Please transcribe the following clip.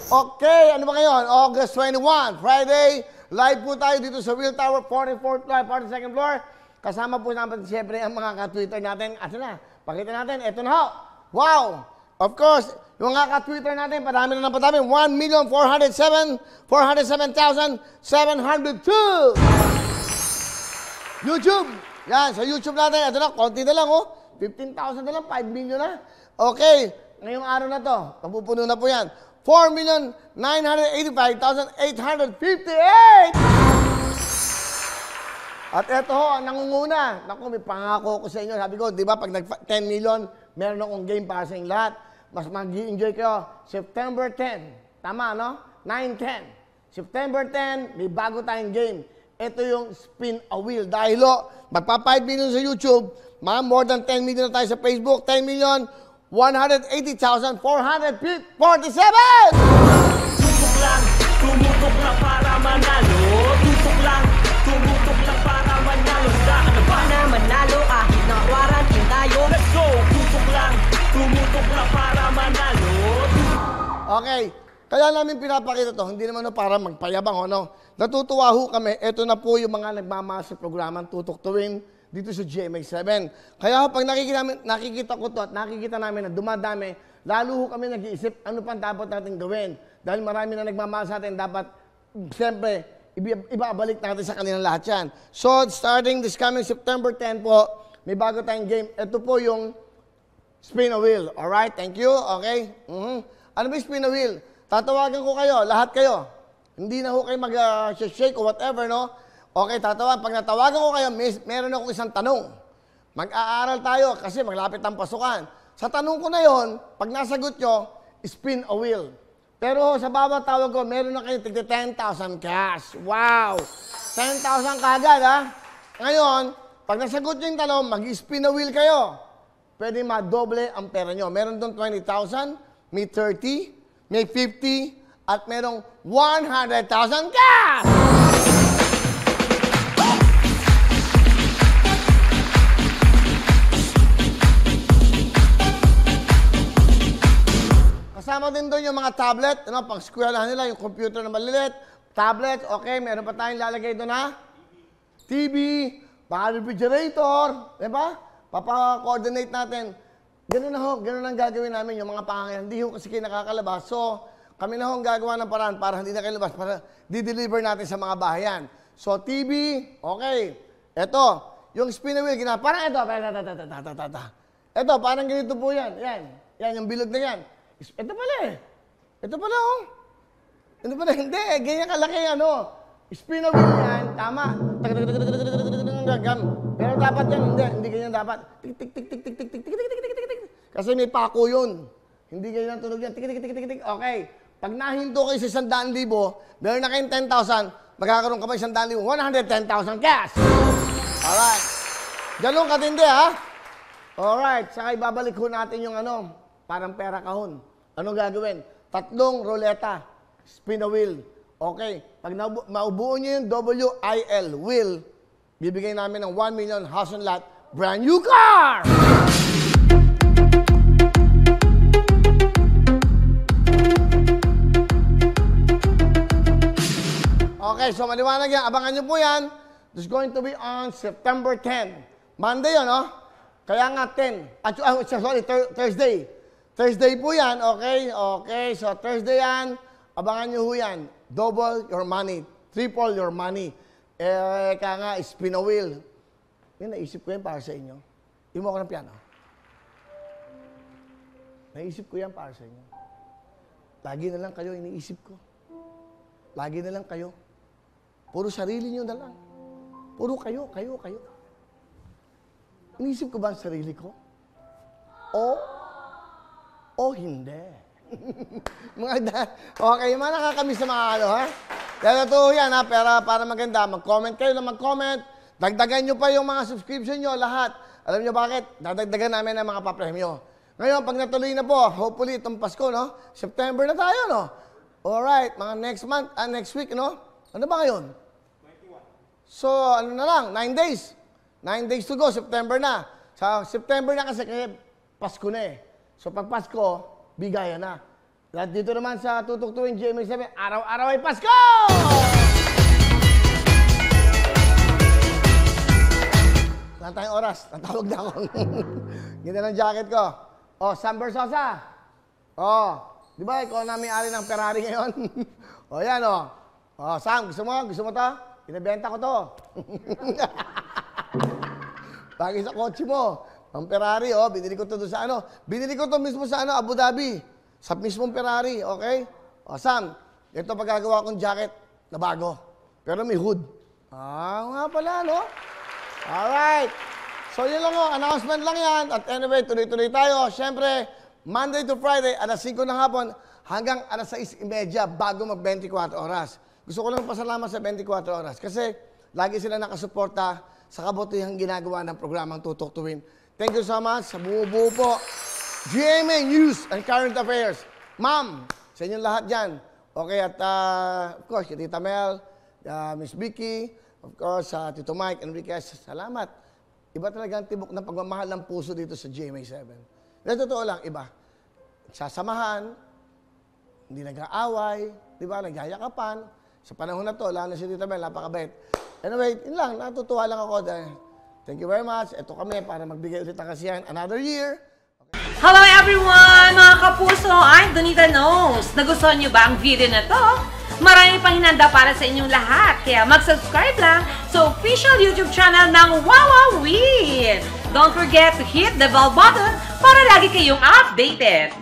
Okay, ano ba ngayon? August 21, Friday. Live po tayo dito sa Will Tower, 44th floor, 42nd floor. Kasama po natin siyempre ang mga ka-Twitter natin. At na, pakita natin, eto na ho. Wow! Of course, yung mga ka-Twitter natin, padami na ng padami. 1,407,702! YouTube! Yan, sa YouTube natin, ito na, konti na lang, oh. 15,000 na lang, 5 million na. Okay, ngayong araw na to, mapupuno na po yan. 4,985,858! At eto ho, ang nangunguna. Naku, may pangako ko sa inyo. Sabi ko, di ba, pag nag-10 million, meron akong game para sa inyong lahat. Mas mag-i-enjoy kayo. September 10. Tama, no? 9-10. September 10, may bago tayong game. Ito yung spin a wheel. Dahil ho, magpa 5 million sa YouTube, more than 10 million na tayo sa Facebook. 10 million, 180,447! Tutok lang, tumutok lang para manalo. Tutok lang, tumutok lang para manalo. Saan na ba na manalo kahit na quarantine tayo? Let's go! Tutok lang, tumutok lang para manalo. Okay, kaya namin pinapakita to, hindi naman para magpayabang, ano? Natutuwa ho kami, ito na po yung mga nagmamahal sa programang Tutok to Win dito sa GMA7. Kaya pag nakikita ko to at nakikita namin na dumadami, lalo ho kami nag-iisip ano pang dapat natin gawin. Dahil marami na nagmamahal sa atin, dapat, siyempre, ibabalik natin sa kanilang lahat yan. So, starting this coming September 10 po, may bago tayong game. Ito po yung spin a wheel. Alright, thank you. Okay? Ano ba yung spin a wheel? Tatawagan ko kayo, lahat kayo. Hindi na ho kayo mag-shake o whatever, no? Okay, tatawagan. Pag natawagan ko kayo, meron akong isang tanong. Mag-aaral tayo kasi maglapit ang pasukan. Sa tanong ko na yon, pag nasagot nyo, spin a wheel. Pero sa bawat tawag ko, meron na kayo 10,000 cash. Wow! 10,000 kagad, ha? Ngayon, pag nasagot nyo yung tanong, mag-spin a wheel kayo. Pwede madoble ang pera nyo. Meron doon 20,000, may 30, may 50, at merong 100,000 cash! Kasama din doon yung mga tablet, ano, pang eskwelahan nila, yung computer na maliliit, tablet, okay, meron pa tayong lalagay doon, ha? TV, baka refrigerator, di ba? Papa-coordinate natin. Ganun na ho, ganun ang gagawin namin yung mga pangangailangan. Hindi ho kasi kayo nakakalabas. So, kami na ho ang gagawa ng paraan para hindi na kayo labas, para di-deliver natin sa mga bahayan. So, TV, okay. Ito, yung spin wheel, parang ito, ito, parang ganito po yan. Yan, yung bilog na yan. Ito pala eh. Ito pala oh. Ito pala, hindi. Ganyan kalaki ano. Spin a wheel yan, tama. Pero dapat yan, hindi ganyan dapat. Tik tik tik tik tik tik tik tik tik tik tik tik. Kasi may pako yun. Hindi ganyan ang tunog yan. Tik tik tik tik tik. Okay. Pag nahinto kayo sa 100,000, meron na kayong 10,000, magkakaroon ka pa 100,000, 110,000 cash. Alright. Ganun katindi ha. Alright. Saka ibabalik ho natin yung ano, parang pera kahon. Anong gagawin? 3 ruleta. Spin a wheel. Okay. Pag maubuo nyo yung WIL, wheel, bibigay namin ng 1 million house and lot, brand new car! Okay, so maliwanag yan. Abangan nyo po yan. It's going to be on September 10. Monday yun, no? Kaya nga 10. Sorry, Thursday. Thursday po yan, okay? Okay, so Thursday yan. Abangan nyo ho yan. Double your money. Triple your money. Kaya nga, spin a wheel. Yung naisip ko yan para sa inyo. Hindi mo ako ng piano. Naisip ko yan para sa inyo. Lagi na lang kayo iniisip ko. Lagi na lang kayo. Puro sarili nyo na lang. Puro kayo. Iniisip ko ba ang sarili ko? O hindi. Okay, mga nakakamiss sa mga ano, ha? Kaya totoo yan, ha? Pero para maganda, mag-comment kayo na mag-comment. Dagdagan nyo pa yung mga subscription nyo, lahat. Alam nyo bakit? Dadagdagan namin ang mga papremyo. Ngayon, pag natuloy na po, hopefully itong Pasko, no? September na tayo, no? Alright, mga next month, next week, no? Ano ba ngayon? 21. So, ano na lang, 9 days. 9 days to go, September na. Sa September na kasi Pasko na eh. So pag Pasko, bigayan na. At dito naman sa tutuktuin GMA7, araw-araw ay Pasko! Wala tayong oras. Natawag na ako. Ganda ng jacket ko. Oh, Sam Bersosa. Oh, di ba ikaw na may-ari ng Ferrari ngayon? Oh, yan oh. Oh, Sam, gusto mo? Gusto mo to? Pinabenta ko to. Bagay sa kotse mo. Ang Ferrari, oh, binili ko to doon sa ano. Binili ko to mismo sa ano, Abu Dhabi. Sa mismong Ferrari, okay? O, Sam, ito pagkagawa kong jacket na bago. Pero may hood. Ah, nga pala, no? Alright. So, yun lang o. Announcement lang yan. At anyway, tuloy-tuloy tayo. Siyempre, Monday to Friday, alas 5 ng hapon hanggang alas 6:30 bago mag-24 oras. Gusto ko lang pasalamat sa 24 oras kasi lagi sila nakasuporta sa kabutihang ginagawa ng programang Tutok to Win. Thank you so much sa bumubuo po. GMA News and Current Affairs. Ma'am, sa inyong lahat dyan. Okay, at of course, kay Tita Mel, Miss Vicky, of course, Tito Mike, Enriquez, salamat. Iba talaga ang tibok ng pagmamahal ng puso dito sa GMA7. Dahil totoo lang, iba. Sasamahan, hindi nag-aaway, di ba, nagyayakapan. Sa panahon na to, lalo na si Tita Mel, napakabait. Anyway, yun lang, natutuwa lang ako dahil thank you very much. Ito kami para magbigay ulit ng kasiyahan. Another year. Hello everyone! Mga kapuso, I'm Donita Knows. Nagustuhan niyo ba ang video na to? Marami pang hinanda para sa inyong lahat. Kaya mag-subscribe lang sa official YouTube channel ng Wowowin. Don't forget to hit the bell button para lagi kayong updated.